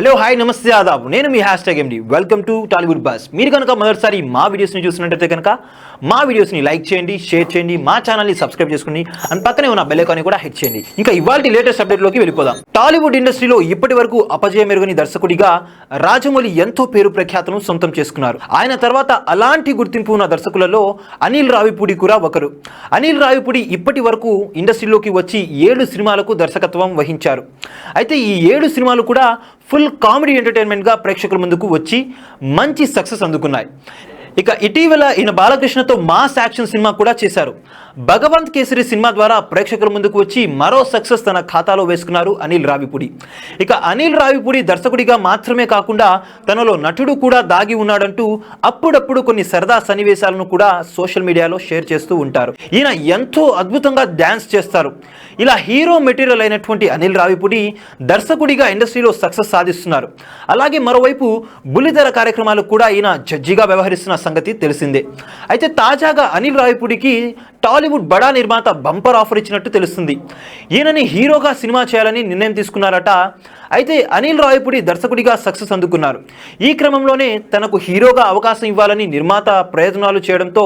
Hello hi నమస్తే ఆదాబ్ నేను మీ #MD welcome to Tollywood bus. మీరు కనుక మొదటిసారి మా వీడియోస్ని చూస్తున్నట్టయితే కనుక మా వీడియోస్ని లైక్ చేయండి, షేర్ చేయండి, మా ఛానల్ని సబ్స్క్రైబ్ చేసుకోండి అండ్ పక్కనే ఉన్న బెల్ ఐకాన్ని కూడా హిట్ చేయండి. ఇంకా ఇవాల్టి లేటెస్ట్ అప్డేట్లోకి వెళ్ళిపోదాం. టాలీవుడ్ ఇండస్ట్రీలో ఇప్పటి వరకు అపజయం ఎరుగని దర్శకుడిగా రాజమౌళి ఎంతో పేరు ప్రఖ్యాతను సొంతం చేసుకున్నారు. ఆయన తర్వాత అలాంటి గుర్తింపు ఉన్న దర్శకులలో అనిల్ రావిపూడి కూడా ఒకరు. అనిల్ రావిపూడి ఇప్పటి వరకు ఇండస్ట్రీలోకి వచ్చి 7 సినిమాలకు దర్శకత్వం వహించారు. అయితే ఈ 7 సినిమాలు కూడా ఫుల్ కామెడీ ఎంటర్టైన్మెంట్గా ప్రేక్షకుల ముందుకు వచ్చి మంచి సక్సెస్ అందుకున్నాయి. ఇక ఇటీవల ఈయన బాలకృష్ణతో మాస్ యాక్షన్ సినిమా కూడా చేశారు. భగవంత్ కేసరి సినిమా ద్వారా ప్రేక్షకుల ముందుకు వచ్చి మరో సక్సెస్ తన ఖాతాలో వేసుకున్నారు అనిల్ రావిపూడి. ఇక అనిల్ రావిపూడి దర్శకుడిగా మాత్రమే కాకుండా తనలో నటుడు కూడా దాగి ఉన్నాడంటూ అప్పుడప్పుడు కొన్ని సరదా సన్నివేశాలను కూడా సోషల్ మీడియాలో షేర్ చేస్తూ ఉంటారు. ఈయన ఎంతో అద్భుతంగా డ్యాన్స్ చేస్తారు. ఇలా హీరో మెటీరియల్ అయినటువంటి అనిల్ రావిపూడి దర్శకుడిగా ఇండస్ట్రీలో సక్సెస్ సాధిస్తున్నారు. అలాగే మరోవైపు బుల్లితెర కార్యక్రమాలకు కూడా ఈయన జడ్జిగా వ్యవహరిస్తున్న సంగతి తెలిసిందే. అయితే తాజాగా అనిల్ రావిపూడికి టాలీవుడ్ బడా నిర్మాత బంపర్ ఆఫర్ ఇచ్చినట్టు తెలుస్తుంది. ఈయనని హీరోగా సినిమా చేయాలని నిర్ణయం తీసుకున్నారట. అయితే అనిల్ రావిపూడి దర్శకుడిగా సక్సెస్ అందుకున్నారు. ఈ క్రమంలోనే తనకు హీరోగా అవకాశం ఇవ్వాలని నిర్మాత ప్రయత్నాలు చేయడంతో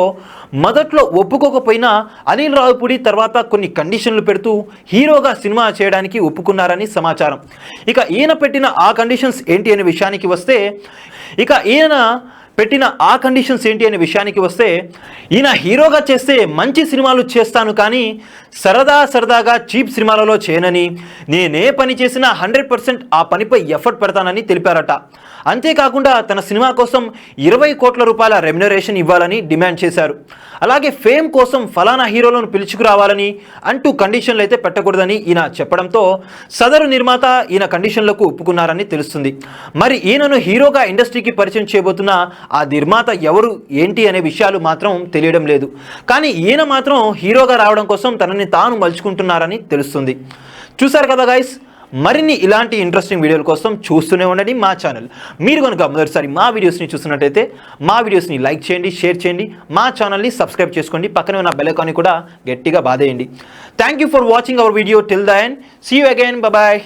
మొదట్లో ఒప్పుకోకపోయినా అనిల్ రావిపూడి తర్వాత కొన్ని కండిషన్లు పెడుతూ హీరోగా సినిమా చేయడానికి ఒప్పుకున్నారని సమాచారం. ఇక ఈయన పెట్టిన ఆ కండిషన్స్ ఏంటి అనే విషయానికి వస్తే ఈయన హీరోగా చేస్తే మంచి సినిమాలు చేస్తాను, కానీ సరదాగా చీప్ సినిమాలలో చేయనని, నేనే పని చేసినా 100% ఆ పనిపై ఎఫర్ట్ పెడతానని తెలిపారట. అంతేకాకుండా తన సినిమా కోసం 20 కోట్ల రూపాయల రెమ్యునరేషన్ ఇవ్వాలని డిమాండ్ చేశారు. అలాగే ఫేమ్ కోసం ఫలానా హీరోలను పిలుచుకురావాలని అంటూ కండిషన్లు అయితే పెట్టకూడదని ఈయన చెప్పడంతో సదరు నిర్మాత ఈయన కండిషన్లకు ఒప్పుకున్నారని తెలుస్తుంది. మరి ఈయనను హీరోగా ఇండస్ట్రీకి పరిచయం చేయబోతున్న ఆ నిర్మాత ఎవరు ఏంటి అనే విషయాలు మాత్రం తెలియడం లేదు. కానీ ఈయన మాత్రం హీరోగా రావడం కోసం తనని తాను మలుచుకుంటున్నారని తెలుస్తుంది. చూసారు కదా గైస్, మరిన్ని ఇలాంటి ఇంట్రెస్టింగ్ వీడియోల కోసం చూస్తూనే ఉండండి మా ఛానల్. మీరు కనుక మొదటిసారి మా వీడియోస్ని చూస్తున్నట్టయితే మా వీడియోస్ని లైక్ చేయండి, షేర్ చేయండి, మా ఛానల్ని సబ్స్క్రైబ్ చేసుకోండి, పక్కనే ఉన్న బెల్ ఐకాన్ని కూడా గట్టిగా బాదేయండి. Thank you for watching our video till the end. See you again. Bye.